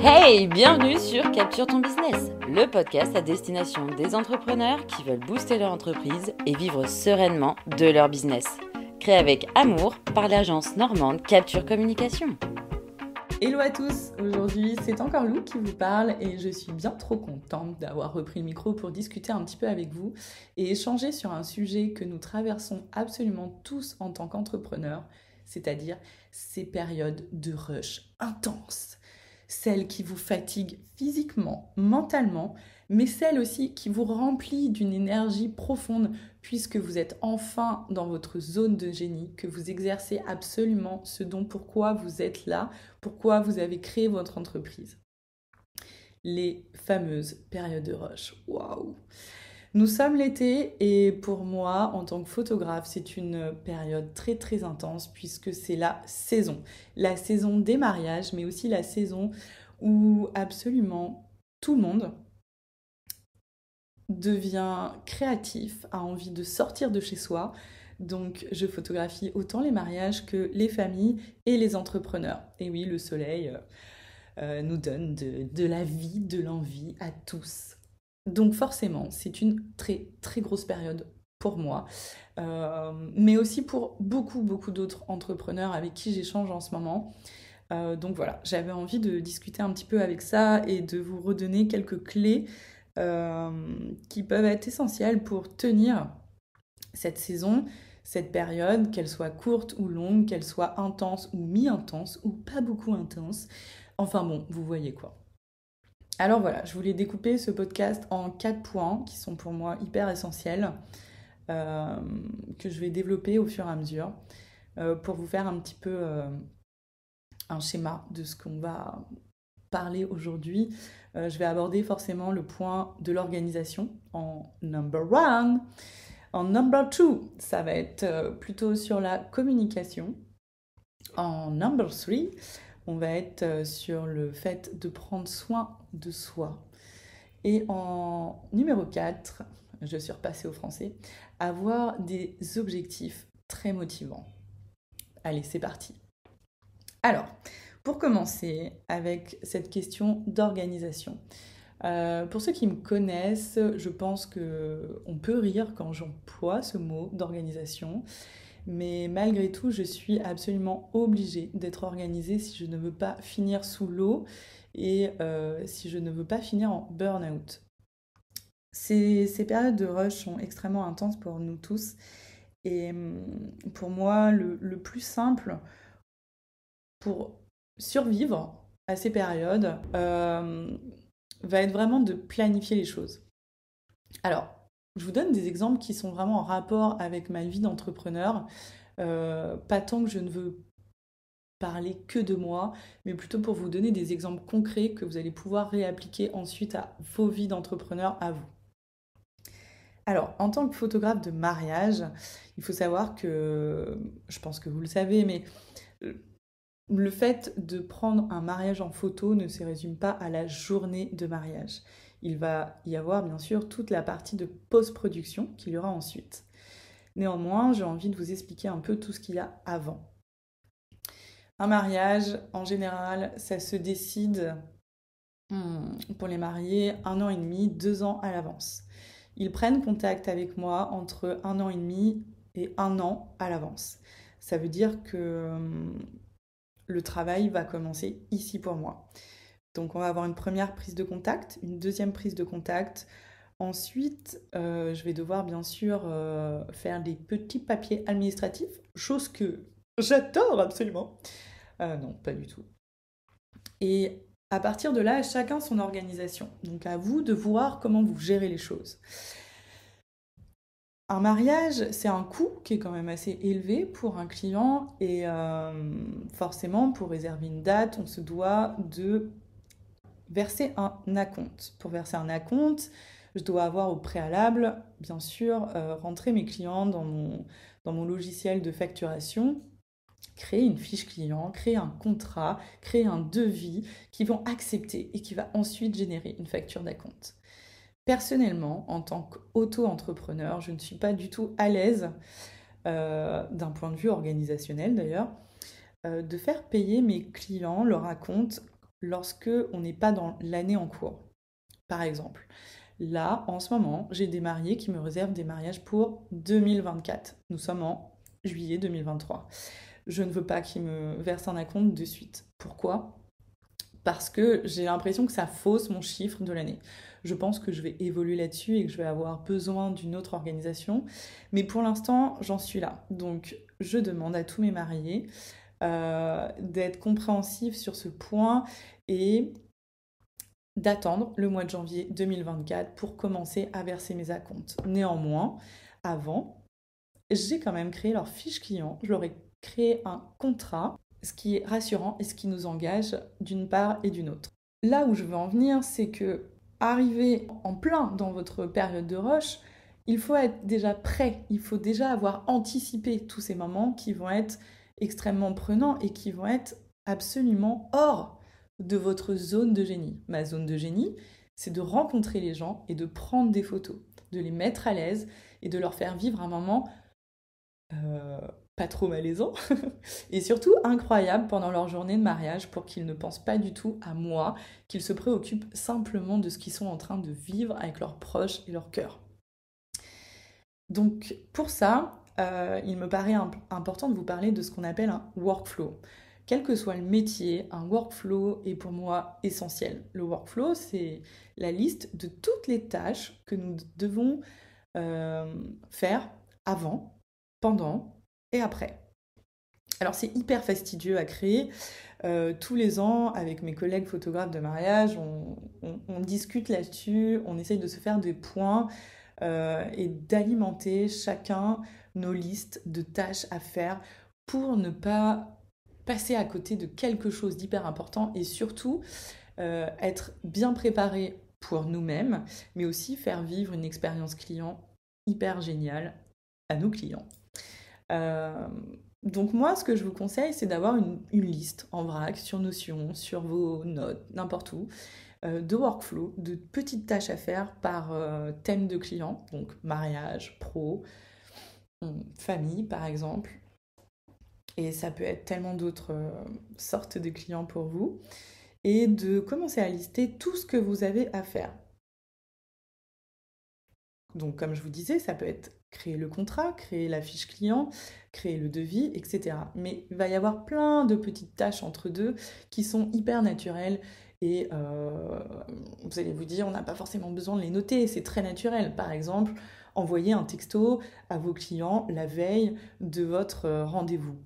Hey, bienvenue sur Capture ton business, le podcast à destination des entrepreneurs qui veulent booster leur entreprise et vivre sereinement de leur business. Créé avec amour par l'agence normande Capture Communication. Hello à tous, aujourd'hui c'est encore Lou qui vous parle et je suis bien trop contente d'avoir repris le micro pour discuter un petit peu avec vous et échanger sur un sujet que nous traversons absolument tous en tant qu'entrepreneurs, c'est-à-dire ces périodes de rush intenses. Celles qui vous fatiguent physiquement, mentalement, mais celles aussi qui vous remplissent d'une énergie profonde puisque vous êtes enfin dans votre zone de génie, que vous exercez absolument ce dont pourquoi vous êtes là, pourquoi vous avez créé votre entreprise. Les fameuses périodes de rush. Waouh! Nous sommes l'été et pour moi, en tant que photographe, c'est une période très très intense puisque c'est la saison des mariages, mais aussi la saison où absolument tout le monde devient créatif, a envie de sortir de chez soi. Donc je photographie autant les mariages que les familles et les entrepreneurs. Et oui, le soleil nous donne de la vie, de l'envie à tous. Donc forcément, c'est une très très grosse période pour moi, mais aussi pour beaucoup d'autres entrepreneurs avec qui j'échange en ce moment. Donc voilà, j'avais envie de discuter un petit peu avec ça et de vous redonner quelques clés qui peuvent être essentielles pour tenir cette saison, cette période, qu'elle soit courte ou longue, qu'elle soit intense ou mi-intense ou pas beaucoup intense. Enfin bon, vous voyez quoi. Alors voilà, je voulais découper ce podcast en 4 points qui sont pour moi hyper essentiels, que je vais développer au fur et à mesure pour vous faire un petit peu un schéma de ce qu'on va parler aujourd'hui. Je vais aborder forcément le point de l'organisation en number one. En number two, ça va être plutôt sur la communication. En number three, on va être sur le fait de prendre soin de soi. Et en numéro 4, je suis repassée au français, avoir des objectifs très motivants. Allez, c'est parti. Alors, pour commencer avec cette question d'organisation. Pour ceux qui me connaissent, je pense qu'on peut rire quand j'emploie ce mot d'organisation. Mais malgré tout, je suis absolument obligée d'être organisée si je ne veux pas finir sous l'eau et si je ne veux pas finir en burn-out. Ces périodes de rush sont extrêmement intenses pour nous tous. Et pour moi, le plus simple pour survivre à ces périodes va être vraiment de planifier les choses. Alors, je vous donne des exemples qui sont vraiment en rapport avec ma vie d'entrepreneur. Pas tant que je ne veux parler que de moi, mais plutôt pour vous donner des exemples concrets que vous allez pouvoir réappliquer ensuite à vos vies d'entrepreneur à vous. Alors, en tant que photographe de mariage, il faut savoir que, je pense que vous le savez, mais le fait de prendre un mariage en photo ne se résume pas à la journée de mariage. Il va y avoir bien sûr toute la partie de post-production qu'il y aura ensuite. Néanmoins, j'ai envie de vous expliquer un peu tout ce qu'il y a avant. Un mariage, en général, ça se décide pour les mariés 1 an et demi, 2 ans à l'avance. Ils prennent contact avec moi entre 1 an et demi et 1 an à l'avance. Ça veut dire que le travail va commencer ici pour moi. Donc on va avoir une première prise de contact, une deuxième prise de contact. Ensuite, je vais devoir bien sûr faire des petits papiers administratifs, chose que j'adore absolument. Non, pas du tout. Et à partir de là, chacun son organisation. Donc à vous de voir comment vous gérez les choses. Un mariage, c'est un coût qui est quand même assez élevé pour un client et forcément, pour réserver une date, on se doit de verser un acompte. Pour verser un acompte, je dois avoir au préalable, bien sûr, rentrer mes clients dans mon logiciel de facturation, créer une fiche client, créer un contrat, créer un devis qu'ils vont accepter et qui va ensuite générer une facture d'acompte. Personnellement, en tant qu'auto-entrepreneur, je ne suis pas du tout à l'aise, d'un point de vue organisationnel d'ailleurs, de faire payer mes clients leur acompte lorsque on n'est pas dans l'année en cours. Par exemple, là, en ce moment, j'ai des mariés qui me réservent des mariages pour 2024. Nous sommes en juillet 2023. Je ne veux pas qu'ils me versent un acompte de suite. Pourquoi? Parce que j'ai l'impression que ça fausse mon chiffre de l'année. Je pense que je vais évoluer là-dessus et que je vais avoir besoin d'une autre organisation. Mais pour l'instant, j'en suis là. Donc, je demande à tous mes mariés d'être compréhensifs sur ce point et d'attendre le mois de janvier 2024 pour commencer à verser mes acomptes. Néanmoins, avant, j'ai quand même créé leur fiche client. Je leur ai créé un contrat, ce qui est rassurant et ce qui nous engage d'une part et d'une autre. Là où je veux en venir, c'est que arriver en plein dans votre période de rush, il faut être déjà prêt, il faut déjà avoir anticipé tous ces moments qui vont être extrêmement prenants et qui vont être absolument hors de votre zone de génie. Ma zone de génie, c'est de rencontrer les gens et de prendre des photos, de les mettre à l'aise et de leur faire vivre un moment pas trop malaisant et surtout incroyable pendant leur journée de mariage pour qu'ils ne pensent pas du tout à moi, qu'ils se préoccupent simplement de ce qu'ils sont en train de vivre avec leurs proches et leur cœur. Donc pour ça, il me paraît important de vous parler de ce qu'on appelle un workflow. Quel que soit le métier, un workflow est pour moi essentiel. Le workflow, c'est la liste de toutes les tâches que nous devons faire avant, pendant et après. Alors c'est hyper fastidieux à créer. Tous les ans, avec mes collègues photographes de mariage, on discute là-dessus, on essaye de se faire des points et d'alimenter chacun nos listes de tâches à faire pour ne pas passer à côté de quelque chose d'hyper important et surtout être bien préparé pour nous-mêmes, mais aussi faire vivre une expérience client hyper géniale à nos clients. Donc moi, ce que je vous conseille, c'est d'avoir une liste en vrac sur Notion, sur vos notes, n'importe où, de workflow, de petites tâches à faire par thème de client, donc mariage, pro, famille par exemple. Et ça peut être tellement d'autres sortes de clients pour vous. Et de commencer à lister tout ce que vous avez à faire. Donc, comme je vous disais, ça peut être créer le contrat, créer la fiche client, créer le devis, etc. Mais il va y avoir plein de petites tâches entre deux qui sont hyper naturelles et vous allez vous dire, on n'a pas forcément besoin de les noter, c'est très naturel. Par exemple, envoyer un texto à vos clients la veille de votre rendez-vous.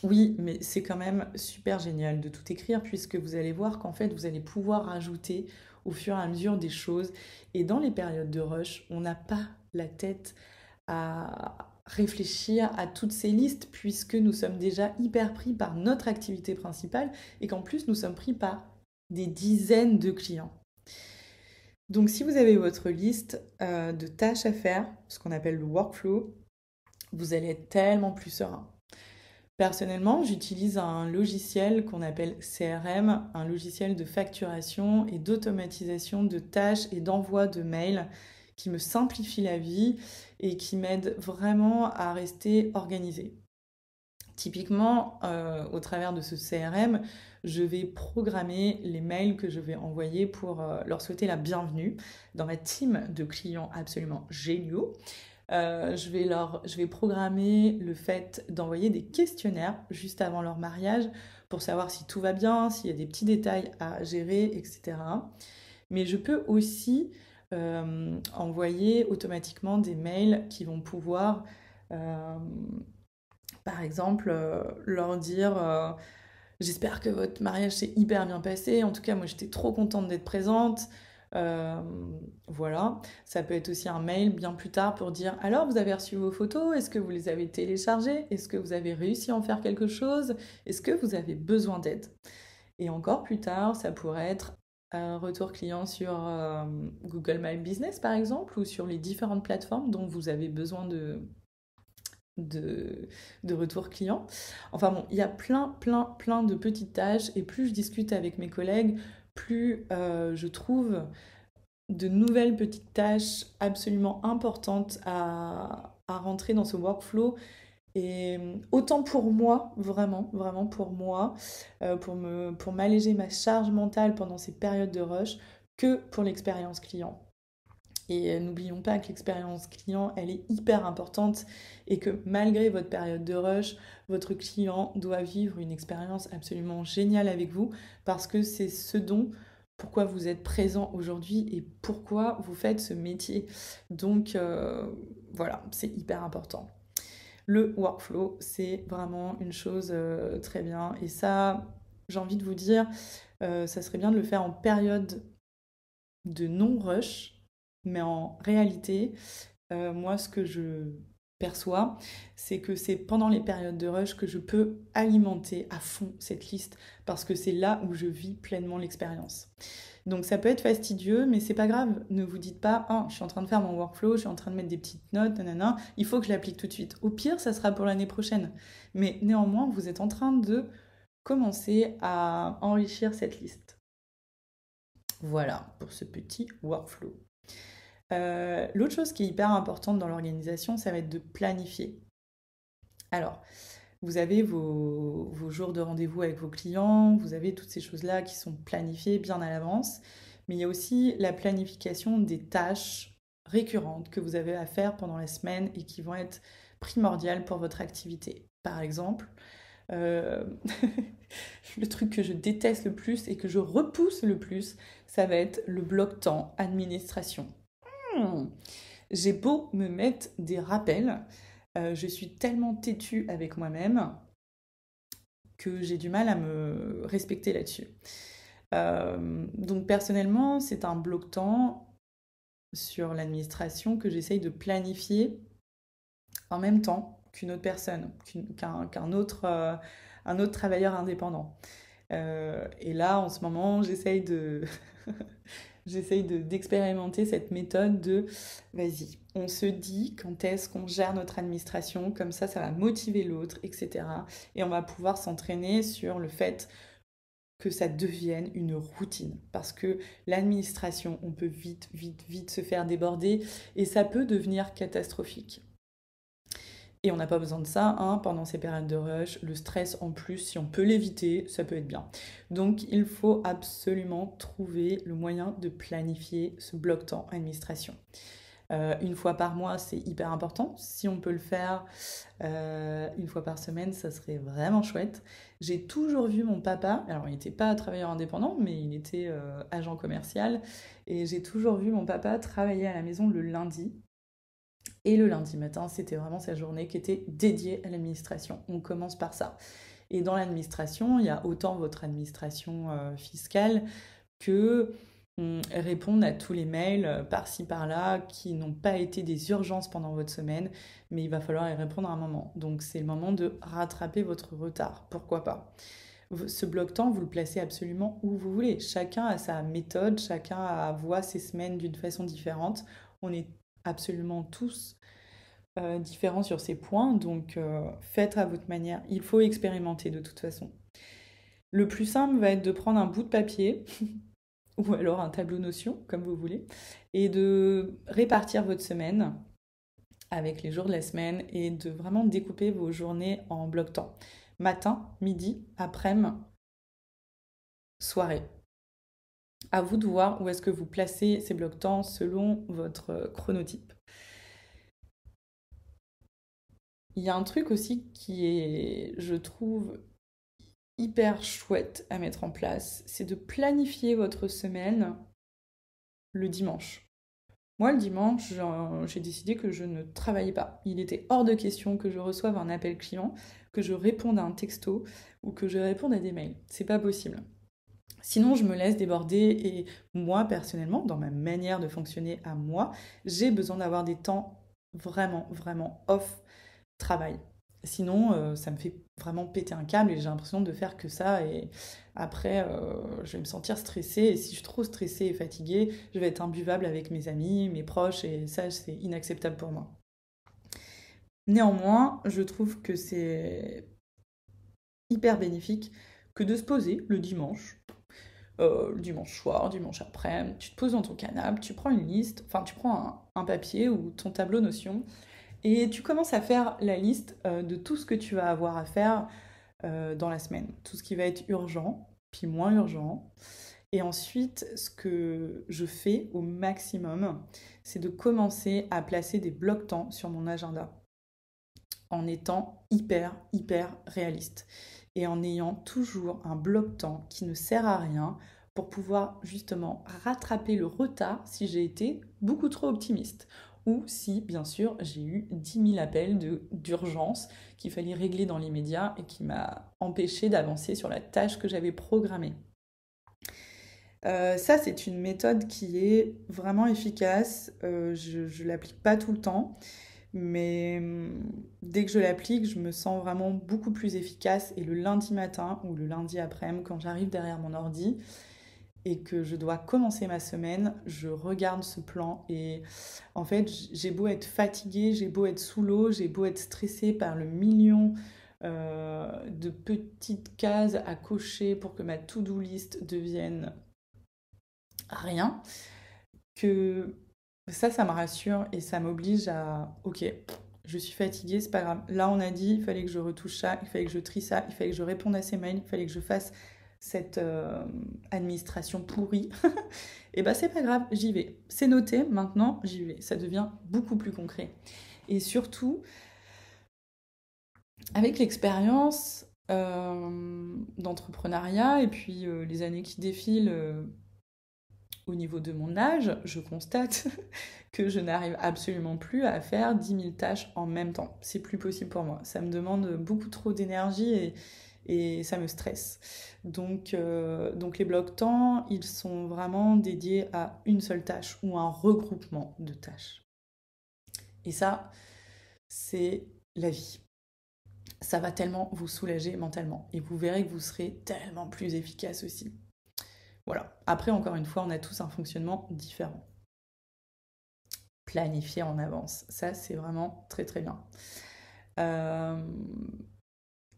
Oui, mais c'est quand même super génial de tout écrire puisque vous allez voir qu'en fait, vous allez pouvoir rajouter au fur et à mesure des choses. Et dans les périodes de rush, on n'a pas la tête à réfléchir à toutes ces listes puisque nous sommes déjà hyper pris par notre activité principale et qu'en plus, nous sommes pris par des dizaines de clients. Donc, si vous avez votre liste de tâches à faire, ce qu'on appelle le workflow, vous allez être tellement plus serein. Personnellement, j'utilise un logiciel qu'on appelle CRM, un logiciel de facturation et d'automatisation de tâches et d'envoi de mails qui me simplifie la vie et qui m'aide vraiment à rester organisée. Typiquement, au travers de ce CRM, je vais programmer les mails que je vais envoyer pour leur souhaiter la bienvenue dans ma team de clients absolument géniaux. Je vais programmer le fait d'envoyer des questionnaires juste avant leur mariage pour savoir si tout va bien, s'il y a des petits détails à gérer, etc. Mais je peux aussi envoyer automatiquement des mails qui vont pouvoir, par exemple, leur dire j'espère que votre mariage s'est hyper bien passé. En tout cas, moi, j'étais trop contente d'être présente. Euh, voilà, ça peut être aussi un mail bien plus tard pour dire alors vous avez reçu vos photos, est-ce que vous les avez téléchargées, est-ce que vous avez réussi à en faire quelque chose, est-ce que vous avez besoin d'aide. Et encore plus tard, ça pourrait être un retour client sur Google My Business par exemple ou sur les différentes plateformes dont vous avez besoin de retour client. Enfin bon, il y a plein de petites tâches et plus je discute avec mes collègues, plus je trouve de nouvelles petites tâches absolument importantes à rentrer dans ce workflow Et autant pour moi, vraiment, vraiment pour moi, pour m'alléger ma charge mentale pendant ces périodes de rush, que pour l'expérience client. Et n'oublions pas que l'expérience client, elle est hyper importante et que malgré votre période de rush, votre client doit vivre une expérience absolument géniale avec vous parce que c'est ce dont, pourquoi vous êtes présent aujourd'hui et pourquoi vous faites ce métier. Donc voilà, c'est hyper important. Le workflow, c'est vraiment une chose très bien. Et ça, j'ai envie de vous dire, ça serait bien de le faire en période de non-rush. Mais en réalité, moi, ce que je perçois, c'est que c'est pendant les périodes de rush que je peux alimenter à fond cette liste parce que c'est là où je vis pleinement l'expérience. Donc ça peut être fastidieux, mais c'est pas grave. Ne vous dites pas, oh, je suis en train de faire mon workflow, je suis en train de mettre des petites notes, nanana, il faut que je l'applique tout de suite. Au pire, ça sera pour l'année prochaine. Mais néanmoins, vous êtes en train de commencer à enrichir cette liste. Voilà pour ce petit workflow. L'autre chose qui est hyper importante dans l'organisation, ça va être de planifier. Alors, vous avez vos jours de rendez-vous avec vos clients, vous avez toutes ces choses-là qui sont planifiées bien à l'avance, mais il y a aussi la planification des tâches récurrentes que vous avez à faire pendant la semaine et qui vont être primordiales pour votre activité. Par exemple, euh, le truc que je déteste le plus et que je repousse le plus, ça va être le bloc-temps administration. J'ai beau me mettre des rappels, je suis tellement têtue avec moi-même que j'ai du mal à me respecter là-dessus. Donc personnellement, c'est un bloc-temps sur l'administration que j'essaye de planifier en même temps qu'une autre personne, qu'un autre, un autre travailleur indépendant. Et là, en ce moment, j'essaye de d'expérimenter cette méthode de vas-y, on se dit quand est-ce qu'on gère notre administration, comme ça va motiver l'autre, etc. Et on va pouvoir s'entraîner sur le fait que ça devienne une routine. Parce que l'administration, on peut vite, vite, vite se faire déborder et ça peut devenir catastrophique. Et on n'a pas besoin de ça hein, pendant ces périodes de rush. Le stress en plus, si on peut l'éviter, ça peut être bien. Donc il faut absolument trouver le moyen de planifier ce bloc-temps administration. Une fois par mois, c'est hyper important. Si on peut le faire une fois par semaine, ça serait vraiment chouette. J'ai toujours vu mon papa, alors il n'était pas travailleur indépendant, mais il était agent commercial, et j'ai toujours vu mon papa travailler à la maison le lundi. Et le lundi matin, c'était vraiment sa journée qui était dédiée à l'administration. On commence par ça. Et dans l'administration, il y a autant votre administration fiscale que répondre à tous les mails par-ci par-là qui n'ont pas été des urgences pendant votre semaine, mais il va falloir y répondre à un moment. Donc c'est le moment de rattraper votre retard. Pourquoi pas? Ce bloc-temps, vous le placez absolument où vous voulez. Chacun a sa méthode, chacun voit ses semaines d'une façon différente. On est absolument tous différents sur ces points, donc faites à votre manière. Il faut expérimenter de toute façon. Le plus simple va être de prendre un bout de papier ou alors un tableau Notion, comme vous voulez, et de répartir votre semaine avec les jours de la semaine et de vraiment découper vos journées en blocs temps. Matin, midi, après-midi, soirée. À vous de voir où est-ce que vous placez ces blocs temps selon votre chronotype. Il y a un truc aussi qui est, je trouve, hyper chouette à mettre en place, c'est de planifier votre semaine le dimanche. Moi, le dimanche, j'ai décidé que je ne travaillais pas. Il était hors de question que je reçoive un appel client, que je réponde à un texto ou que je réponde à des mails. C'est pas possible. Sinon, je me laisse déborder et moi, personnellement, dans ma manière de fonctionner à moi, j'ai besoin d'avoir des temps vraiment, vraiment off travail. Sinon, ça me fait vraiment péter un câble et j'ai l'impression de faire que ça. Et après, je vais me sentir stressée. Et si je suis trop stressée et fatiguée, je vais être imbuvable avec mes amis, mes proches. Et ça, c'est inacceptable pour moi. Néanmoins, je trouve que c'est hyper bénéfique que de se poser le dimanche soir, dimanche après, tu te poses dans ton canapé, tu prends une liste, enfin tu prends un papier ou ton tableau Notion Et tu commences à faire la liste de tout ce que tu vas avoir à faire dans la semaine. Tout ce qui va être urgent, puis moins urgent. Et ensuite, ce que je fais au maximum, c'est de commencer à placer des blocs-temps sur mon agenda en étant hyper réaliste et en ayant toujours un bloc-temps qui ne sert à rien pour pouvoir justement rattraper le retard si j'ai été beaucoup trop optimiste ou si, bien sûr, j'ai eu 10 000 appels d'urgence qu'il fallait régler dans l'immédiat et qui m'a empêché d'avancer sur la tâche que j'avais programmée. Ça, c'est une méthode qui est vraiment efficace. Je ne l'applique pas tout le temps, mais dès que je l'applique, je me sens vraiment beaucoup plus efficace. Et le lundi matin ou le lundi après-midi, quand j'arrive derrière mon ordi et que je dois commencer ma semaine, je regarde ce plan et en fait, j'ai beau être fatiguée, j'ai beau être sous l'eau, j'ai beau être stressée par le million de petites cases à cocher pour que ma to-do list devienne rien, que ça me rassure et ça m'oblige à, ok, je suis fatiguée, c'est pas grave. Là, on a dit, il fallait que je retouche ça, il fallait que je trie ça, il fallait que je réponde à ces mails, il fallait que je fasse cette administration pourrie. Et bah, c'est pas grave, j'y vais. C'est noté, maintenant, j'y vais. Ça devient beaucoup plus concret. Et surtout, avec l'expérience d'entrepreneuriat et puis les années qui défilent au niveau de mon âge, je constate que je n'arrive absolument plus à faire 10 000 tâches en même temps. C'est plus possible pour moi. Ça me demande beaucoup trop d'énergie et ça me stresse. Donc les blocs-temps, ils sont vraiment dédiés à une seule tâche ou un regroupement de tâches. Et ça, c'est la vie. Ça va tellement vous soulager mentalement. Et vous verrez que vous serez tellement plus efficace aussi. Voilà. Après, encore une fois, on a tous un fonctionnement différent. Planifier en avance. Ça, c'est vraiment très bien.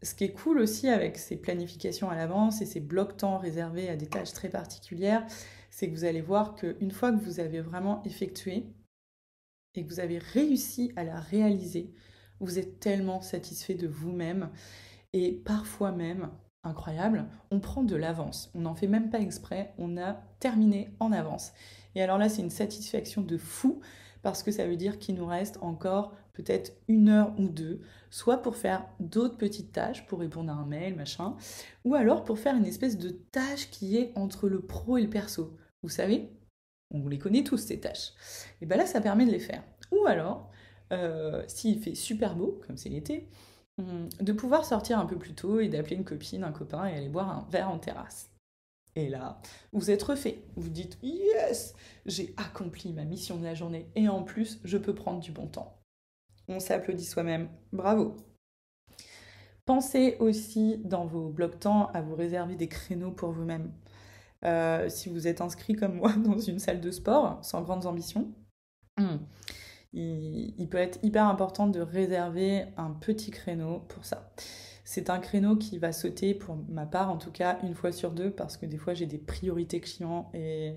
Ce qui est cool aussi avec ces planifications à l'avance et ces blocs-temps réservés à des tâches très particulières, c'est que vous allez voir qu'une fois que vous avez vraiment effectué et que vous avez réussi à la réaliser, vous êtes tellement satisfait de vous-même et parfois même, incroyable, on prend de l'avance. On n'en fait même pas exprès, on a terminé en avance. Et alors là, c'est une satisfaction de fou parce que ça veut dire qu'il nous reste encore peut-être 1 heure ou 2, soit pour faire d'autres petites tâches, pour répondre à un mail, machin, ou alors pour faire une espèce de tâche qui est entre le pro et le perso. Vous savez, on les connaît tous ces tâches. Et bien là, ça permet de les faire. Ou alors, s'il fait super beau, comme c'est l'été, de pouvoir sortir un peu plus tôt et d'appeler une copine, un copain et aller boire un verre en terrasse. Et là, vous êtes refait. Vous dites, yes, j'ai accompli ma mission de la journée et en plus, je peux prendre du bon temps. On s'applaudit soi-même. Bravo. Pensez aussi dans vos blocs-temps à vous réserver des créneaux pour vous-même. Si vous êtes inscrit comme moi dans une salle de sport, sans grandes ambitions, il peut être hyper important de réserver un petit créneau pour ça. C'est un créneau qui va sauter, pour ma part en tout cas, 1 fois sur 2, parce que des fois j'ai des priorités clients et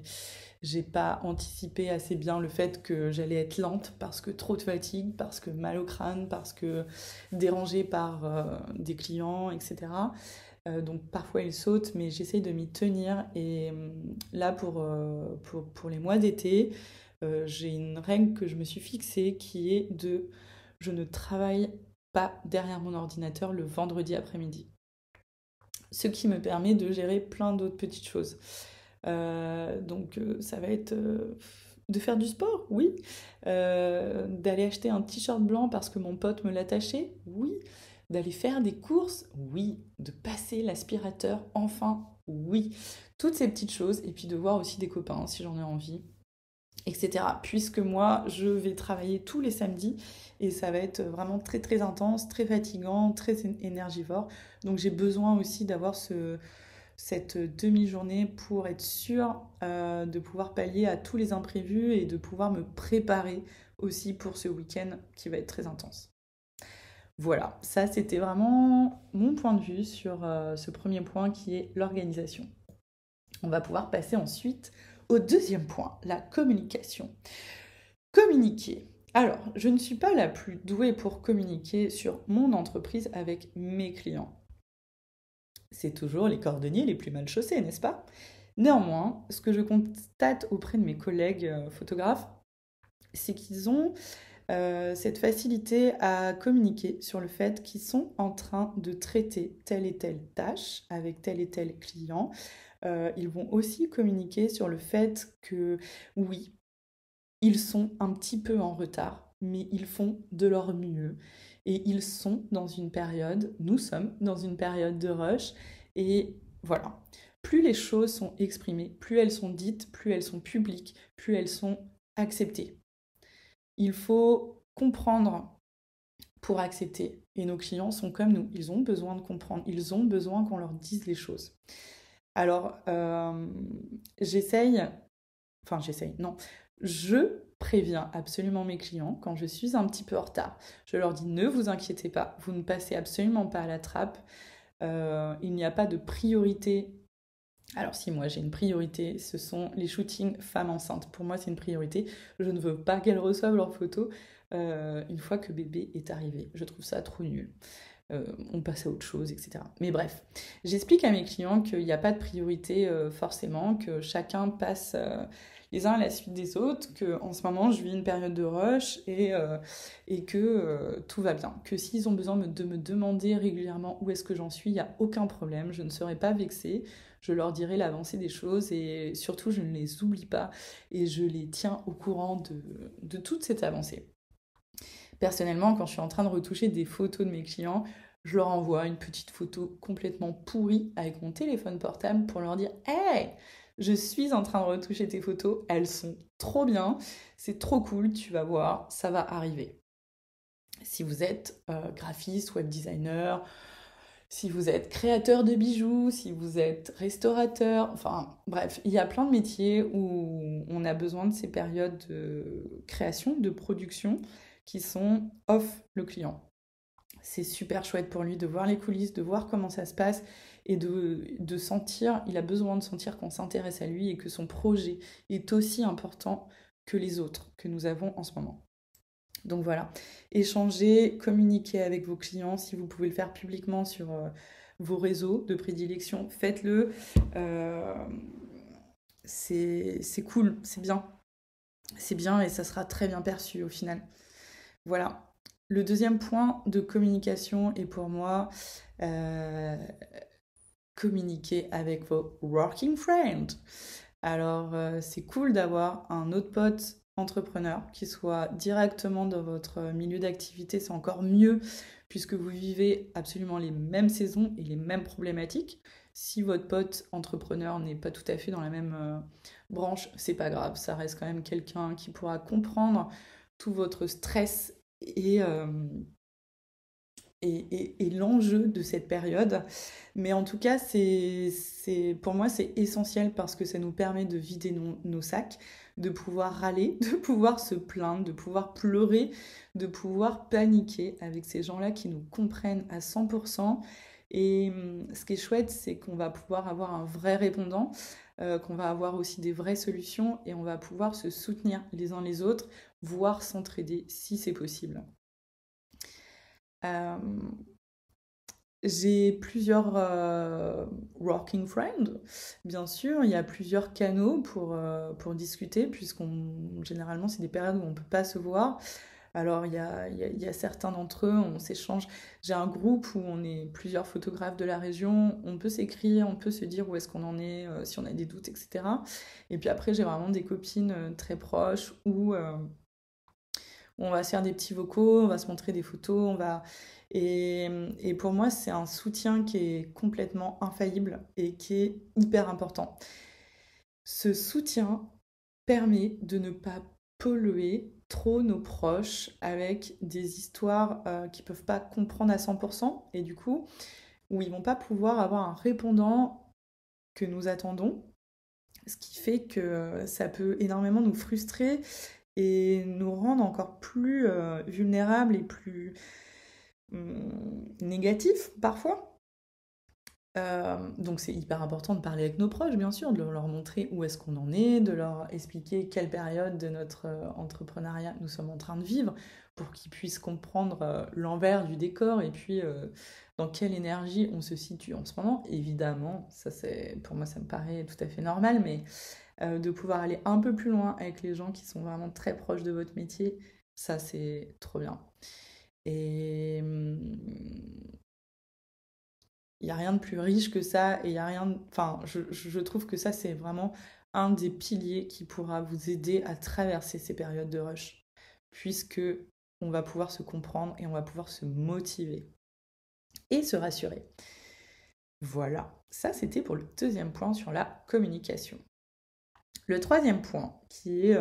j'ai pas anticipé assez bien le fait que j'allais être lente parce que trop de fatigue, parce que mal au crâne, parce que dérangée par des clients, etc. Donc parfois il saute, mais j'essaye de m'y tenir. Et là, pour les mois d'été, j'ai une règle que je me suis fixée qui est de je ne travaille pas derrière mon ordinateur le vendredi après-midi. Ce qui me permet de gérer plein d'autres petites choses. Donc ça va être de faire du sport, oui. D'aller acheter un t-shirt blanc parce que mon pote me l'a taché, oui. D'aller faire des courses, oui. De passer l'aspirateur, enfin, oui. Toutes ces petites choses. Et puis de voir aussi des copains si j'en ai envie, etc. Puisque moi, je vais travailler tous les samedis et ça va être vraiment très intense, très fatigant, très énergivore. Donc j'ai besoin aussi d'avoir cette demi-journée pour être sûre de pouvoir pallier à tous les imprévus et de pouvoir me préparer aussi pour ce week-end qui va être très intense. Voilà, ça c'était vraiment mon point de vue sur ce premier point qui est l'organisation. On va pouvoir passer ensuite au deuxième point, la communication. Communiquer. Alors, je ne suis pas la plus douée pour communiquer sur mon entreprise avec mes clients. C'est toujours les cordonniers les plus mal chaussés, n'est-ce pas? Néanmoins, ce que je constate auprès de mes collègues photographes, c'est qu'ils ont cette facilité à communiquer sur le fait qu'ils sont en train de traiter telle et telle tâche avec tel et tel client. Ils vont aussi communiquer sur le fait que oui, ils sont un petit peu en retard, mais ils font de leur mieux. Et ils sont dans une période, nous sommes dans une période de rush. Et voilà, plus les choses sont exprimées, plus elles sont dites, plus elles sont publiques, plus elles sont acceptées. Il faut comprendre pour accepter. Et nos clients sont comme nous, ils ont besoin de comprendre, ils ont besoin qu'on leur dise les choses. Alors, non, je préviens absolument mes clients quand je suis un petit peu en retard. Je leur dis ne vous inquiétez pas, vous ne passez absolument pas à la trappe. Il n'y a pas de priorité. Alors si moi j'ai une priorité, ce sont les shootings femmes enceintes. Pour moi c'est une priorité. Je ne veux pas qu'elles reçoivent leurs photos une fois que bébé est arrivé. Je trouve ça trop nul. On passe à autre chose, etc. Mais bref, j'explique à mes clients qu'il n'y a pas de priorité forcément, que chacun passe les uns à la suite des autres, qu'en ce moment je vis une période de rush et que tout va bien. Que s'ils ont besoin de me demander régulièrement où est-ce que j'en suis, il n'y a aucun problème, je ne serai pas vexée. Je leur dirai l'avancée des choses et surtout je ne les oublie pas et je les tiens au courant de toute cette avancée. Personnellement, quand je suis en train de retoucher des photos de mes clients, je leur envoie une petite photo complètement pourrie avec mon téléphone portable pour leur dire Hey, je suis en train de retoucher tes photos, elles sont trop bien, c'est trop cool, tu vas voir, ça va arriver. Si vous êtes graphiste, web designer, si vous êtes créateur de bijoux, si vous êtes restaurateur, enfin bref, il y a plein de métiers où on a besoin de ces périodes de création, de production qui sont off le client. C'est super chouette pour lui de voir les coulisses, de voir comment ça se passe et de sentir, il a besoin de sentir qu'on s'intéresse à lui et que son projet est aussi important que les autres que nous avons en ce moment. Donc voilà, échanger, communiquer avec vos clients, si vous pouvez le faire publiquement sur vos réseaux de prédilection, faites-le. C'est cool, c'est bien. C'est bien et ça sera très bien perçu au final. Voilà. Le deuxième point de communication est pour moi communiquer avec vos working friends. Alors, c'est cool d'avoir un autre pote entrepreneur qui soit directement dans votre milieu d'activité, c'est encore mieux puisque vous vivez absolument les mêmes saisons et les mêmes problématiques. Si votre pote entrepreneur n'est pas tout à fait dans la même branche, c'est pas grave, ça reste quand même quelqu'un qui pourra comprendre tout votre stress et l'enjeu de cette période. Mais en tout cas, pour moi, c'est essentiel parce que ça nous permet de vider nos sacs, de pouvoir râler, de pouvoir se plaindre, de pouvoir pleurer, de pouvoir paniquer avec ces gens-là qui nous comprennent à 100%. Et ce qui est chouette, c'est qu'on va pouvoir avoir un vrai répondant, qu'on va avoir aussi des vraies solutions et on va pouvoir se soutenir les uns les autres, voire s'entraider si c'est possible. Euh, j'ai plusieurs working friends, bien sûr. Il y a plusieurs canaux pour discuter, généralement, c'est des périodes où on ne peut pas se voir. Alors, il y a certains d'entre eux, on s'échange. J'ai un groupe où on est plusieurs photographes de la région. On peut s'écrire, on peut se dire où est-ce qu'on en est, si on a des doutes, etc. Et puis après, j'ai vraiment des copines très proches où on va se faire des petits vocaux, on va se montrer des photos, et pour moi, c'est un soutien qui est complètement infaillible et qui est hyper important. Ce soutien permet de ne pas polluer trop nos proches avec des histoires qu'ils ne peuvent pas comprendre à 100% et du coup, où ils ne vont pas pouvoir avoir un répondant que nous attendons, ce qui fait que ça peut énormément nous frustrer et nous rendre encore plus vulnérables et plus négatifs parfois. Donc c'est hyper important de parler avec nos proches, bien sûr, de leur montrer où est-ce qu'on en est, de leur expliquer quelle période de notre entrepreneuriat nous sommes en train de vivre, pour qu'ils puissent comprendre l'envers du décor et puis dans quelle énergie on se situe en ce moment. Évidemment, pour moi ça me paraît tout à fait normal, mais de pouvoir aller un peu plus loin avec les gens qui sont vraiment très proches de votre métier, ça c'est trop bien. Et il n'y a rien de plus riche que ça, et il y a rien enfin, je trouve que ça, c'est vraiment un des piliers qui pourra vous aider à traverser ces périodes de rush, puisque on va pouvoir se comprendre et on va pouvoir se motiver et se rassurer. Voilà, ça c'était pour le deuxième point sur la communication. Le troisième point, qui est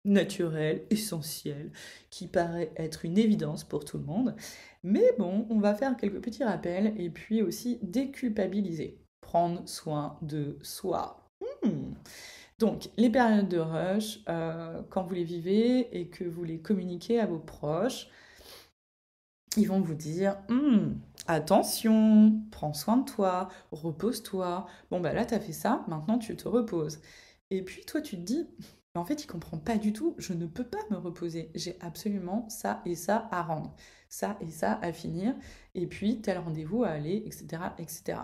naturel, essentiel, qui paraît être une évidence pour tout le monde. Mais bon, on va faire quelques petits rappels et puis aussi déculpabiliser. Prendre soin de soi. Donc, les périodes de rush, quand vous les vivez et que vous les communiquez à vos proches, ils vont vous dire attention, prends soin de toi, repose-toi. Bon, bah là, t'as fait ça, maintenant tu te reposes. Et puis toi, tu te dis en fait, il comprend pas du tout, je ne peux pas me reposer. J'ai absolument ça et ça à rendre, ça et ça à finir, et puis tel rendez-vous à aller, etc., etc.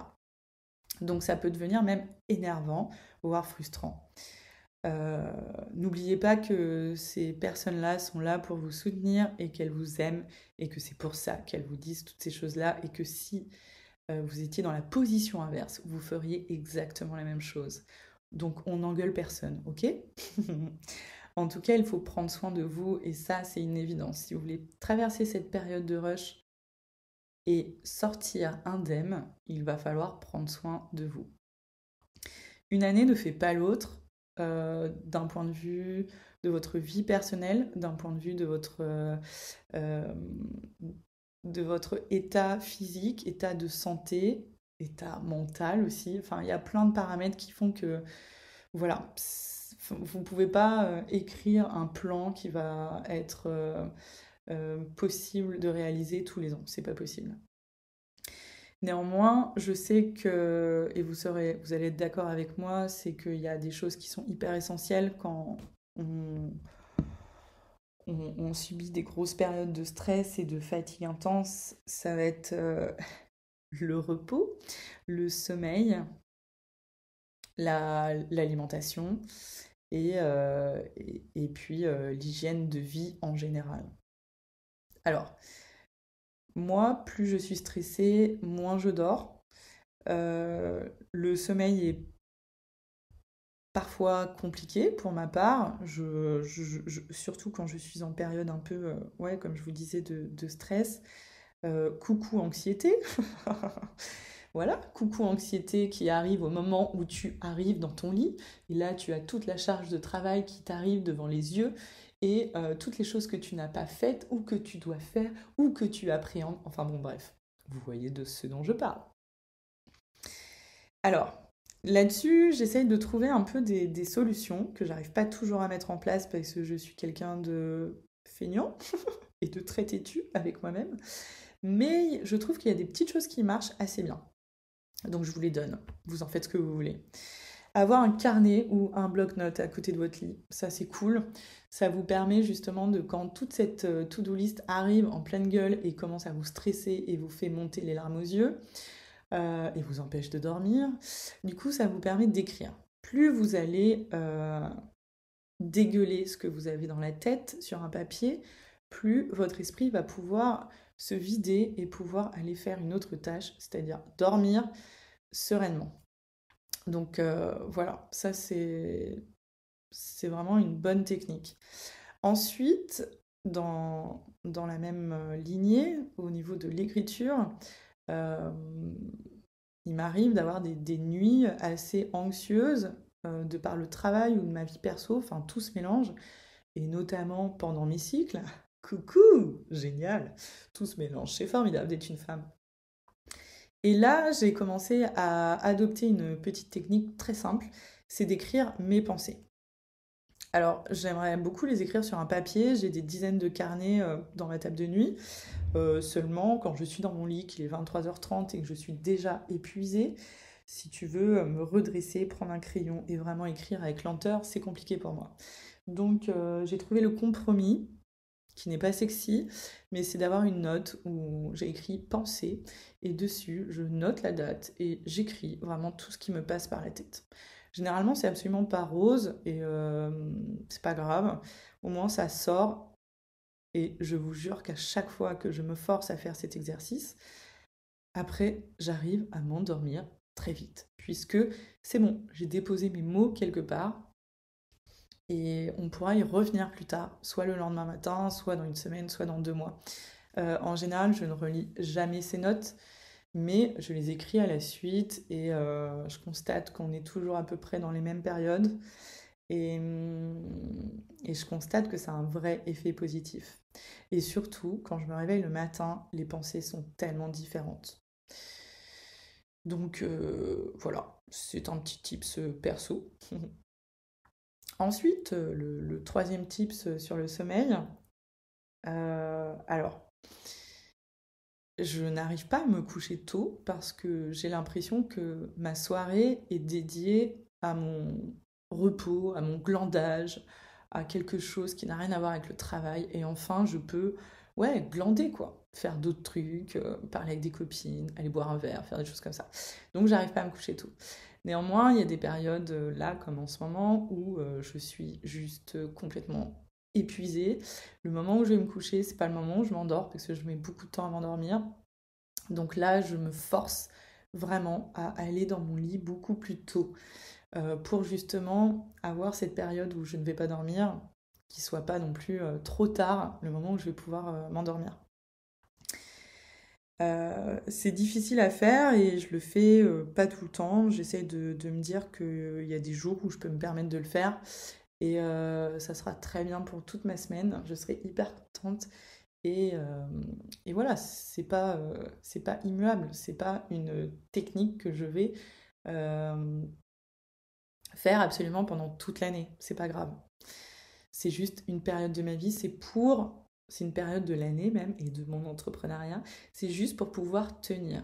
Donc ça peut devenir même énervant, voire frustrant. N'oubliez pas que ces personnes-là sont là pour vous soutenir et qu'elles vous aiment et que c'est pour ça qu'elles vous disent toutes ces choses-là et que si vous étiez dans la position inverse, vous feriez exactement la même chose. Donc on n'engueule personne, ok? En tout cas, il faut prendre soin de vous et ça, c'est une évidence. Si vous voulez traverser cette période de rush et sortir indemne, il va falloir prendre soin de vous. Une année ne fait pas l'autre d'un point de vue de votre vie personnelle, d'un point de vue de votre état physique, état de santé, état mental aussi. Enfin, il y a plein de paramètres qui font que, voilà, vous ne pouvez pas écrire un plan qui va être possible de réaliser tous les ans. C'est pas possible. Néanmoins, je sais que, et vous allez être d'accord avec moi, c'est qu'il y a des choses qui sont hyper essentielles quand on subit des grosses périodes de stress et de fatigue intense. Ça va être le repos, le sommeil, l'alimentation et puis l'hygiène de vie en général. Alors, moi, plus je suis stressée, moins je dors. Le sommeil est parfois compliqué pour ma part, surtout quand je suis en période un peu, ouais, comme je vous disais, de stress. Coucou anxiété. Voilà, coucou anxiété qui arrive au moment où tu arrives dans ton lit. Et là, tu as toute la charge de travail qui t'arrive devant les yeux et toutes les choses que tu n'as pas faites ou que tu dois faire ou que tu appréhendes. Enfin bon, bref, vous voyez de ce dont je parle. Alors, là-dessus, j'essaye de trouver un peu des solutions que j'arrive pas toujours à mettre en place parce que je suis quelqu'un de feignant et de très têtu avec moi-même. Mais je trouve qu'il y a des petites choses qui marchent assez bien. Donc je vous les donne. Vous en faites ce que vous voulez. Avoir un carnet ou un bloc-notes à côté de votre lit, ça c'est cool. Ça vous permet justement de, quand toute cette to-do list arrive en pleine gueule et commence à vous stresser et vous fait monter les larmes aux yeux, et vous empêche de dormir, du coup ça vous permet d'écrire. Plus vous allez dégueuler ce que vous avez dans la tête sur un papier, plus votre esprit va pouvoir se vider et pouvoir aller faire une autre tâche, c'est-à-dire dormir sereinement. Donc voilà, ça c'est vraiment une bonne technique. Ensuite, dans la même lignée, au niveau de l'écriture, il m'arrive d'avoir des nuits assez anxieuses de par le travail ou de ma vie perso, enfin tout se mélange, et notamment pendant mes cycles. Coucou, génial, tout se mélange, c'est formidable d'être une femme. Et là, j'ai commencé à adopter une petite technique très simple, c'est d'écrire mes pensées. Alors, j'aimerais beaucoup les écrire sur un papier. J'ai des dizaines de carnets dans ma table de nuit. Seulement, quand je suis dans mon lit, qu'il est 23h30 et que je suis déjà épuisée, si tu veux me redresser, prendre un crayon et vraiment écrire avec lenteur, c'est compliqué pour moi. Donc, j'ai trouvé le compromis, qui n'est pas sexy, mais c'est d'avoir une note où j'ai écrit pensée et dessus, je note la date et j'écris vraiment tout ce qui me passe par la tête. Généralement, c'est absolument pas rose et c'est pas grave. Au moins, ça sort et je vous jure qu'à chaque fois que je me force à faire cet exercice, après, j'arrive à m'endormir très vite, puisque c'est bon, j'ai déposé mes mots quelque part et on pourra y revenir plus tard, soit le lendemain matin, soit dans une semaine, soit dans 2 mois. En général, je ne relis jamais ces notes, mais je les écris à la suite et je constate qu'on est toujours à peu près dans les mêmes périodes et je constate que ça a un vrai effet positif. Et surtout, quand je me réveille le matin, les pensées sont tellement différentes. Donc voilà, c'est un petit tips perso. Ensuite, le troisième tips sur le sommeil. Alors, je n'arrive pas à me coucher tôt parce que j'ai l'impression que ma soirée est dédiée à mon repos, à mon glandage, à quelque chose qui n'a rien à voir avec le travail. Et enfin, je peux, ouais, glander quoi. Faire d'autres trucs, parler avec des copines, aller boire un verre, faire des choses comme ça. Donc, j'arrive pas à me coucher tôt. Néanmoins, il y a des périodes là, comme en ce moment, où je suis juste complètement épuisée. Le moment où je vais me coucher, c'est pas le moment où je m'endors parce que je mets beaucoup de temps à m'endormir. Donc là, je me force vraiment à aller dans mon lit beaucoup plus tôt pour justement avoir cette période où je ne vais pas dormir, qui soit pas non plus trop tard, le moment où je vais pouvoir m'endormir. C'est difficile à faire et je le fais pas tout le temps. J'essaie de me dire qu'il y a des jours où je peux me permettre de le faire et ça sera très bien pour toute ma semaine. Je serai hyper contente et voilà, c'est pas immuable, c'est pas une technique que je vais euh, faire absolument pendant toute l'année. C'est pas grave. C'est juste une période de ma vie, c'est une période de l'année même et de mon entrepreneuriat. C'est juste pour pouvoir tenir.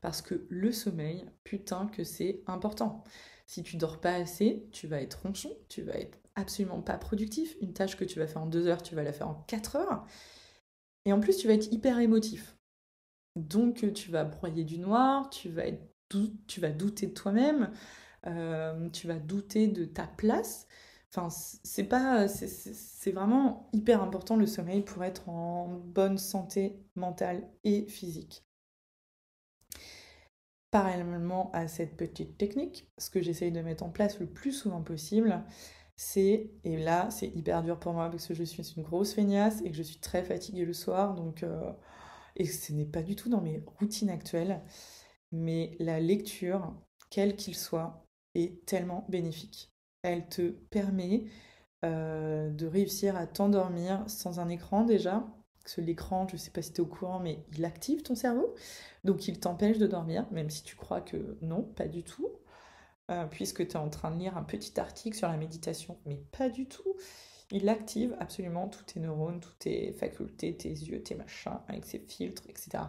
Parce que le sommeil, putain que c'est important. Si tu dors pas assez, tu vas être ronchon, tu vas être absolument pas productif. Une tâche que tu vas faire en 2 heures, tu vas la faire en 4 heures. Et en plus, tu vas être hyper émotif. Donc, tu vas broyer du noir, tu vas douter de toi-même, tu vas douter de ta place. Enfin, c'est pas, c'est vraiment hyper important le sommeil pour être en bonne santé mentale et physique. Parallèlement à cette petite technique, ce que j'essaye de mettre en place le plus souvent possible, et là c'est hyper dur pour moi parce que je suis une grosse feignasse et que je suis très fatiguée le soir, donc, et ce n'est pas du tout dans mes routines actuelles, mais la lecture, quel qu'il soit, est tellement bénéfique. Elle te permet de réussir à t'endormir sans un écran déjà. Parce que l'écran, je ne sais pas si tu es au courant, mais il active ton cerveau. Donc il t'empêche de dormir, même si tu crois que non, pas du tout. Puisque tu es en train de lire un petit article sur la méditation, mais pas du tout. Il active absolument tous tes neurones, toutes tes facultés, tes yeux, tes machins, avec ses filtres, etc.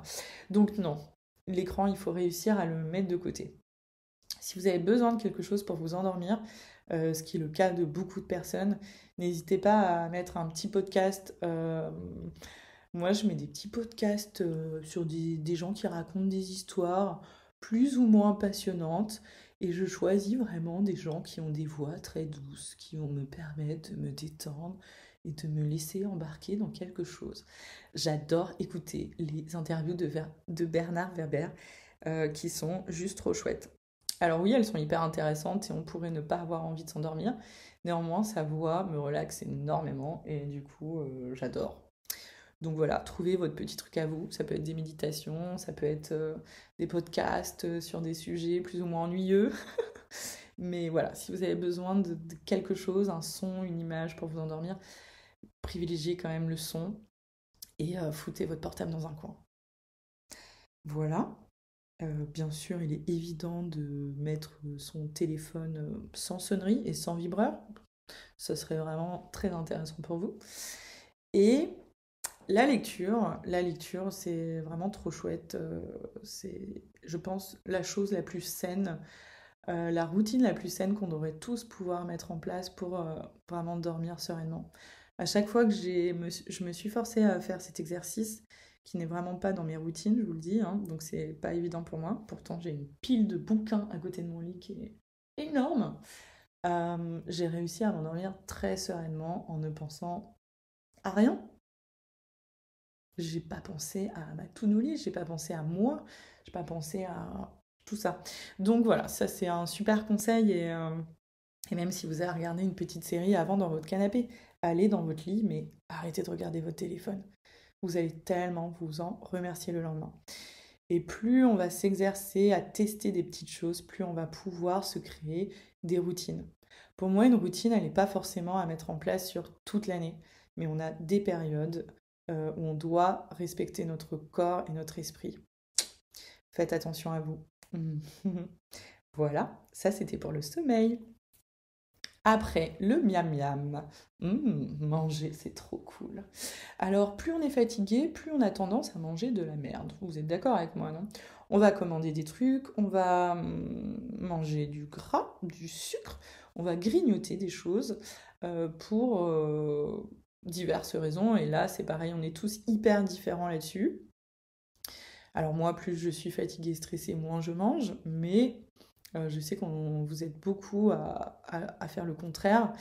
Donc non, l'écran, il faut réussir à le mettre de côté. Si vous avez besoin de quelque chose pour vous endormir, ce qui est le cas de beaucoup de personnes, n'hésitez pas à mettre un petit podcast. Moi, je mets des petits podcasts sur des gens qui racontent des histoires plus ou moins passionnantes. Et je choisis vraiment des gens qui ont des voix très douces, qui vont me permettre de me détendre et de me laisser embarquer dans quelque chose. J'adore écouter les interviews de Bernard Werber qui sont juste trop chouettes. Alors oui, elles sont hyper intéressantes et on pourrait ne pas avoir envie de s'endormir. Néanmoins, sa voix me relaxe énormément et du coup, j'adore. Donc voilà, trouvez votre petit truc à vous. Ça peut être des méditations, ça peut être des podcasts sur des sujets plus ou moins ennuyeux. Mais voilà, si vous avez besoin de quelque chose, un son, une image pour vous endormir, privilégiez quand même le son et foutez votre portable dans un coin. Voilà. Bien sûr, il est évident de mettre son téléphone sans sonnerie et sans vibreur. Ce serait vraiment très intéressant pour vous. Et la lecture, c'est vraiment trop chouette. C'est, je pense, la chose la plus saine, la routine la plus saine qu'on devrait tous pouvoir mettre en place pour vraiment dormir sereinement. À chaque fois que je me suis forcée à faire cet exercice, qui n'est vraiment pas dans mes routines, je vous le dis, hein, donc c'est pas évident pour moi. Pourtant, j'ai une pile de bouquins à côté de mon lit qui est énorme. J'ai réussi à m'endormir très sereinement en ne pensant à rien. J'ai pas pensé à ma to-do list, j'ai pas pensé à moi, j'ai pas pensé à tout ça. Donc voilà, ça c'est un super conseil et même si vous avez regardé une petite série avant dans votre canapé, allez dans votre lit, mais arrêtez de regarder votre téléphone. Vous allez tellement vous en remercier le lendemain. Et plus on va s'exercer à tester des petites choses, plus on va pouvoir se créer des routines. Pour moi, une routine, elle n'est pas forcément à mettre en place sur toute l'année, mais on a des périodes où on doit respecter notre corps et notre esprit. Faites attention à vous. Voilà, ça c'était pour le sommeil. Après, le miam miam. Manger, c'est trop cool. Alors, plus on est fatigué, plus on a tendance à manger de la merde. Vous êtes d'accord avec moi, non? On va commander des trucs, on va manger du gras, du sucre, on va grignoter des choses pour diverses raisons. Et là, c'est pareil, on est tous hyper différents là-dessus. Alors moi, plus je suis fatiguée, stressée, moins je mange, mais je sais qu'on vous aide beaucoup à faire le contraire.